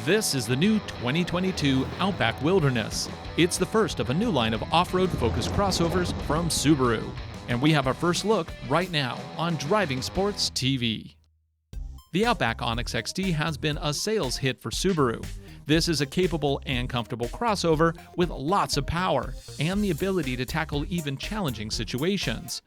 This is the new 2022 Outback Wilderness. It's the first of a new line of off-road focused crossovers from Subaru. And we have our first look right now on Driving Sports TV. The Outback Onyx XT has been a sales hit for Subaru. This is a capable and comfortable crossover with lots of power and the ability to tackle even challenging situations.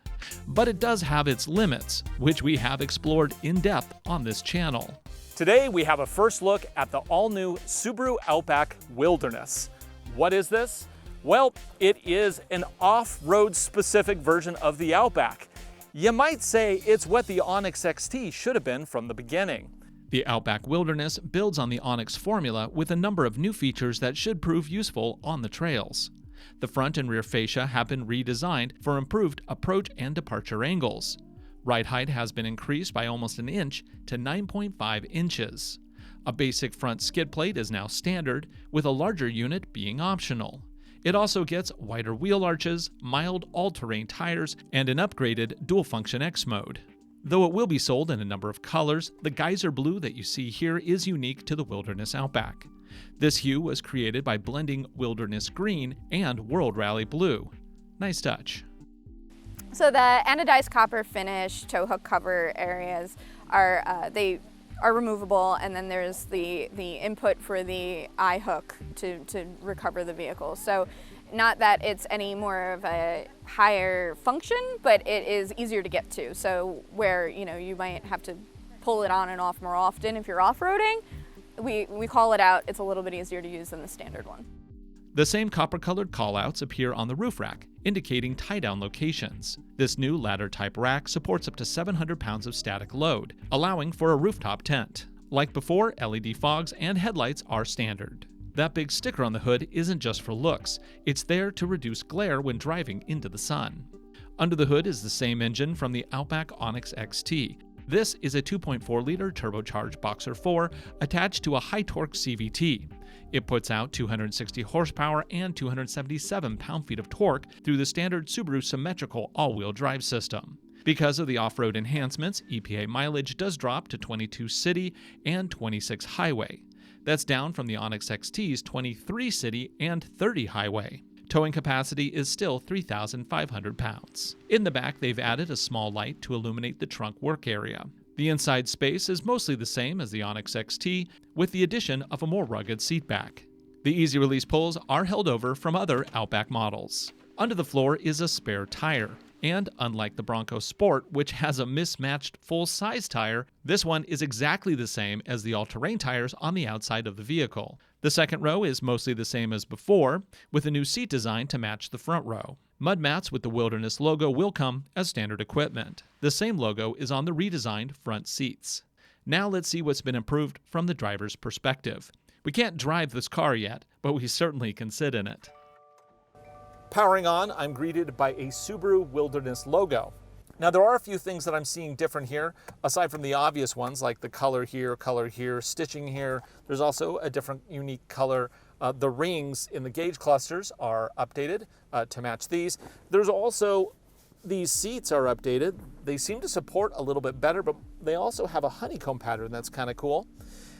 But it does have its limits, which we have explored in depth on this channel. Today we have a first look at the all-new Subaru Outback Wilderness. What is this? Well, it is an off-road specific version of the Outback. You might say it's what the Onyx XT should have been from the beginning. The Outback Wilderness builds on the Onyx formula with a number of new features that should prove useful on the trails. The front and rear fascia have been redesigned for improved approach and departure angles. Ride height has been increased by almost an inch to 9.5 inches. A basic front skid plate is now standard, with a larger unit being optional. It also gets wider wheel arches, mild all-terrain tires, and an upgraded dual-function X mode. Though it will be sold in a number of colors, the geyser blue that you see here is unique to the Wilderness Outback. This hue was created by blending Wilderness Green and World Rally Blue. Nice touch. So the anodized copper finish tow hook cover areas are removable, and then there's the input for the eye hook to recover the vehicle. So not that it's any more of a higher function, but it is easier to get to. So where you might have to pull it on and off more often if you're off-roading, we call it out. It's a little bit easier to use than the standard one. The same copper-colored callouts appear on the roof rack, indicating tie-down locations. This new ladder-type rack supports up to 700 pounds of static load, allowing for a rooftop tent. Like before, LED fogs and headlights are standard. That big sticker on the hood isn't just for looks, it's there to reduce glare when driving into the sun. Under the hood is the same engine from the Outback Onyx XT. This is a 2.4-liter turbocharged Boxer 4 attached to a high-torque CVT. It puts out 260 horsepower and 277 pound-feet of torque through the standard Subaru symmetrical all-wheel drive system. Because of the off-road enhancements, EPA mileage does drop to 22 city and 26 highway. That's down from the Onyx XT's 23 city and 30 highway. Towing capacity is still 3,500 pounds. In the back, they've added a small light to illuminate the trunk work area. The inside space is mostly the same as the Onyx XT, with the addition of a more rugged seat back. The easy release pulls are held over from other Outback models. Under the floor is a spare tire. And unlike the Bronco Sport, which has a mismatched full-size tire, this one is exactly the same as the all-terrain tires on the outside of the vehicle. The second row is mostly the same as before, with a new seat design to match the front row. Mud mats with the Wilderness logo will come as standard equipment. The same logo is on the redesigned front seats. Now let's see what's been improved from the driver's perspective. We can't drive this car yet, but we certainly can sit in it. Powering on, I'm greeted by a Subaru Wilderness logo. Now there are a few things that I'm seeing different here, aside from the obvious ones like the color here, stitching here. There's also a different unique color. The rings in the gauge clusters are updated to match these. There's also, these seats are updated. They seem to support a little bit better, but they also have a honeycomb pattern that's kind of cool.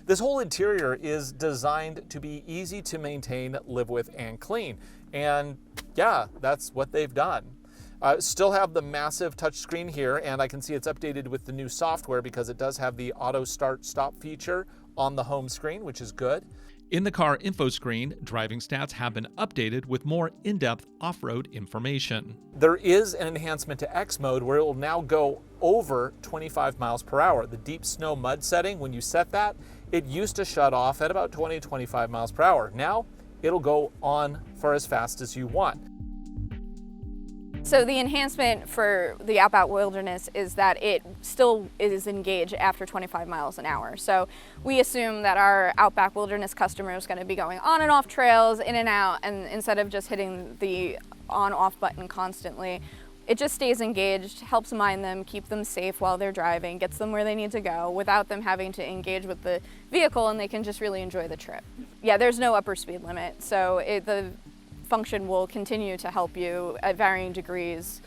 This whole interior is designed to be easy to maintain, live with, and clean. And yeah, that's what they've done. Still have the massive touchscreen here, and I can see it's updated with the new software because it does have the auto start stop feature on the home screen, which is good. In the car info screen, driving stats have been updated with more in-depth off-road information. There is an enhancement to X mode where it will now go over 25 miles per hour. The deep snow mud setting, when you set that, it used to shut off at about 20 to 25 miles per hour. Now it'll go on for as fast as you want. So the enhancement for the Outback Wilderness is that it still is engaged after 25 miles an hour. So we assume that our Outback Wilderness customer is going to be going on and off trails, in and out, and instead of just hitting the on-off button constantly, it just stays engaged, helps mind them, keep them safe while they're driving, gets them where they need to go without them having to engage with the vehicle, and they can just really enjoy the trip. Yeah, there's no upper speed limit, so the function will continue to help you at varying degrees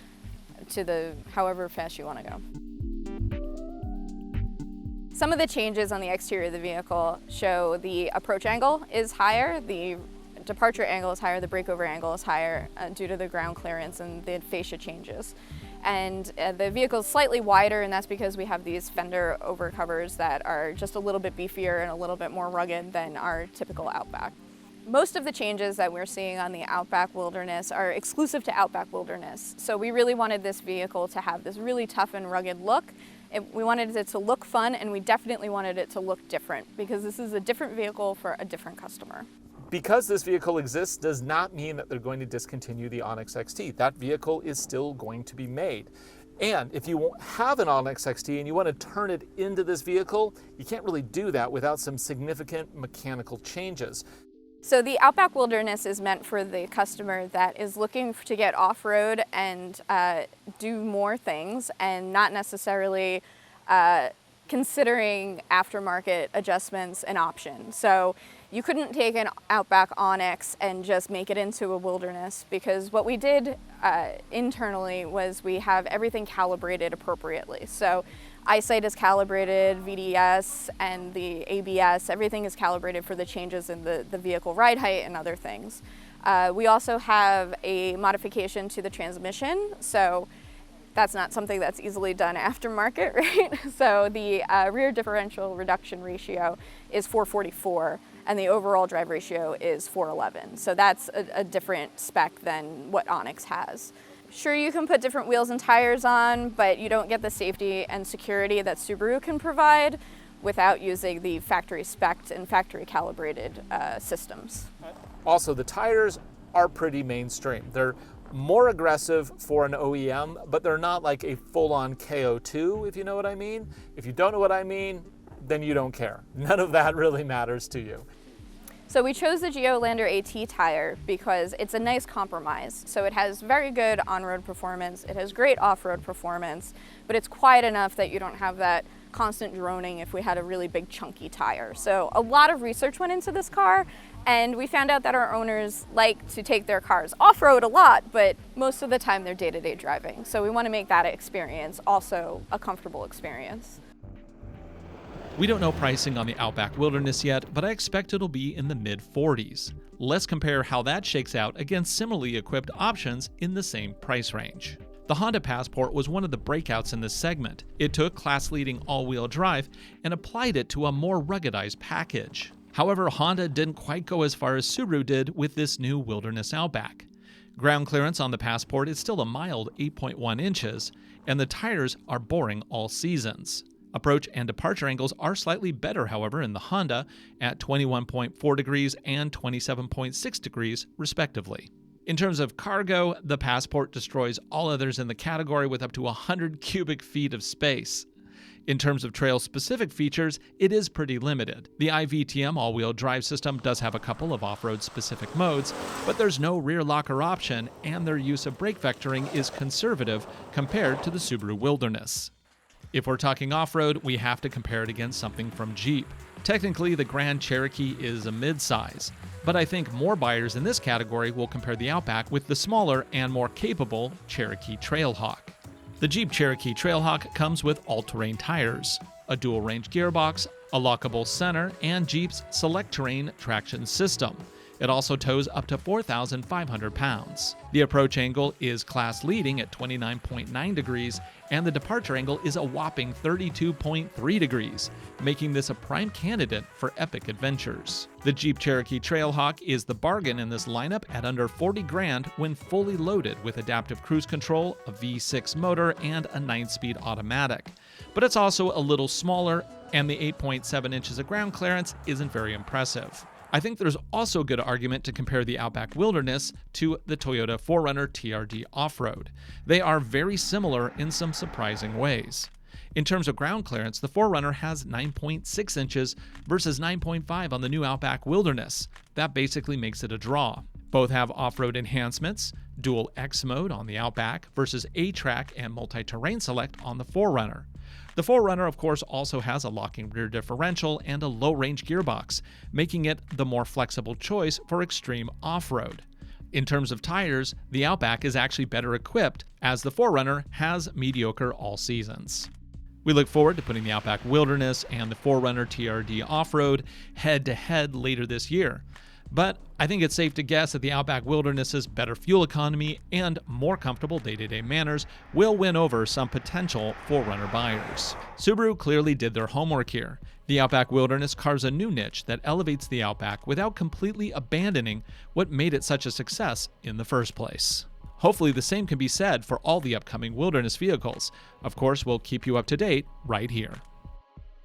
to however fast you want to go. Some of the changes on the exterior of the vehicle show the approach angle is higher, the departure angle is higher, the breakover angle is higher due to the ground clearance and the fascia changes. And the vehicle is slightly wider, and that's because we have these fender overcovers that are just a little bit beefier and a little bit more rugged than our typical Outback. Most of the changes that we're seeing on the Outback Wilderness are exclusive to Outback Wilderness. So we really wanted this vehicle to have this really tough and rugged look. We wanted it to look fun, and we definitely wanted it to look different because this is a different vehicle for a different customer. Because this vehicle exists does not mean that they're going to discontinue the Onyx XT. That vehicle is still going to be made. And if you have an Onyx XT and you want to turn it into this vehicle, you can't really do that without some significant mechanical changes. So the Outback Wilderness is meant for the customer that is looking to get off-road and do more things and not necessarily considering aftermarket adjustments an option. So you couldn't take an Outback Onyx and just make it into a Wilderness, because what we did internally was we have everything calibrated appropriately. So eyesight is calibrated, VDS and the ABS, everything is calibrated for the changes in the vehicle ride height and other things. We also have a modification to the transmission, so that's not something that's easily done aftermarket, right? So the rear differential reduction ratio is 444, and the overall drive ratio is 411. So that's a different spec than what Onyx has. Sure, you can put different wheels and tires on, but you don't get the safety and security that Subaru can provide without using the factory spec'd and factory calibrated systems. Also, the tires are pretty mainstream. They're more aggressive for an OEM, but they're not like a full-on KO2, if you know what I mean. If you don't know what I mean, then you don't care. None of that really matters to you. So we chose the Geolander AT tire because it's a nice compromise. So it has very good on-road performance, it has great off-road performance, but it's quiet enough that you don't have that constant droning if we had a really big chunky tire. So a lot of research went into this car, and we found out that our owners like to take their cars off-road a lot, but most of the time they're day-to-day driving. So we want to make that experience also a comfortable experience. We don't know pricing on the Outback Wilderness yet, but I expect it'll be in the mid-40s. Let's compare how that shakes out against similarly equipped options in the same price range. The Honda Passport was one of the breakouts in this segment. It took class-leading all-wheel drive and applied it to a more ruggedized package. However, Honda didn't quite go as far as Subaru did with this new Wilderness Outback. Ground clearance on the Passport is still a mild 8.1 inches, and the tires are boring all seasons. Approach and departure angles are slightly better, however, in the Honda at 21.4 degrees and 27.6 degrees, respectively. In terms of cargo, the Passport destroys all others in the category with up to 100 cubic feet of space. In terms of trail-specific features, it is pretty limited. The iVTM all-wheel drive system does have a couple of off-road specific modes, but there's no rear locker option, and their use of brake vectoring is conservative compared to the Subaru Wilderness. If we're talking off-road, we have to compare it against something from Jeep. Technically, the Grand Cherokee is a mid-size, but I think more buyers in this category will compare the Outback with the smaller and more capable Cherokee Trailhawk. The Jeep Cherokee Trailhawk comes with all-terrain tires, a dual-range gearbox, a lockable center, and Jeep's Select Terrain traction system. It also tows up to 4,500 pounds. The approach angle is class-leading at 29.9 degrees, and the departure angle is a whopping 32.3 degrees, making this a prime candidate for epic adventures. The Jeep Cherokee Trailhawk is the bargain in this lineup at under 40 grand when fully loaded with adaptive cruise control, a V6 motor, and a 9-speed automatic. But it's also a little smaller, and the 8.7 inches of ground clearance isn't very impressive. I think there's also a good argument to compare the Outback Wilderness to the Toyota 4Runner TRD Off-Road. They are very similar in some surprising ways. In terms of ground clearance, the 4Runner has 9.6 inches versus 9.5 on the new Outback Wilderness. That basically makes it a draw. Both have off-road enhancements, dual X mode on the Outback versus A-Track and multi-terrain select on the 4Runner. The 4Runner, of course, also has a locking rear differential and a low-range gearbox, making it the more flexible choice for extreme off-road. In terms of tires, the Outback is actually better equipped, as the 4Runner has mediocre all seasons. We look forward to putting the Outback Wilderness and the 4Runner TRD Off-Road head-to-head later this year. But I think it's safe to guess that the Outback Wilderness's better fuel economy and more comfortable day-to-day manners will win over some potential 4Runner buyers. Subaru clearly did their homework here. The Outback Wilderness carves a new niche that elevates the Outback without completely abandoning what made it such a success in the first place. Hopefully the same can be said for all the upcoming Wilderness vehicles. Of course, we'll keep you up to date right here.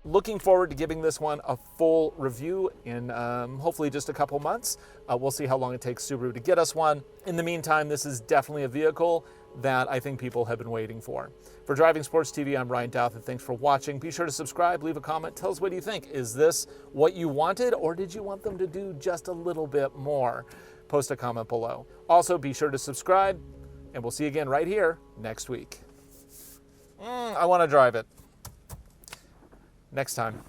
Looking forward to giving this one a full review in hopefully just a couple months. We'll see how long it takes Subaru to get us one. In the meantime, this is definitely a vehicle that I think people have been waiting for. For Driving Sports TV, I'm Ryan Douth, and thanks for watching. Be sure to subscribe, leave a comment, tell us what you think. Is this what you wanted, or did you want them to do just a little bit more? Post a comment below. Also, be sure to subscribe, and we'll see you again right here next week. I want to drive it. Next time.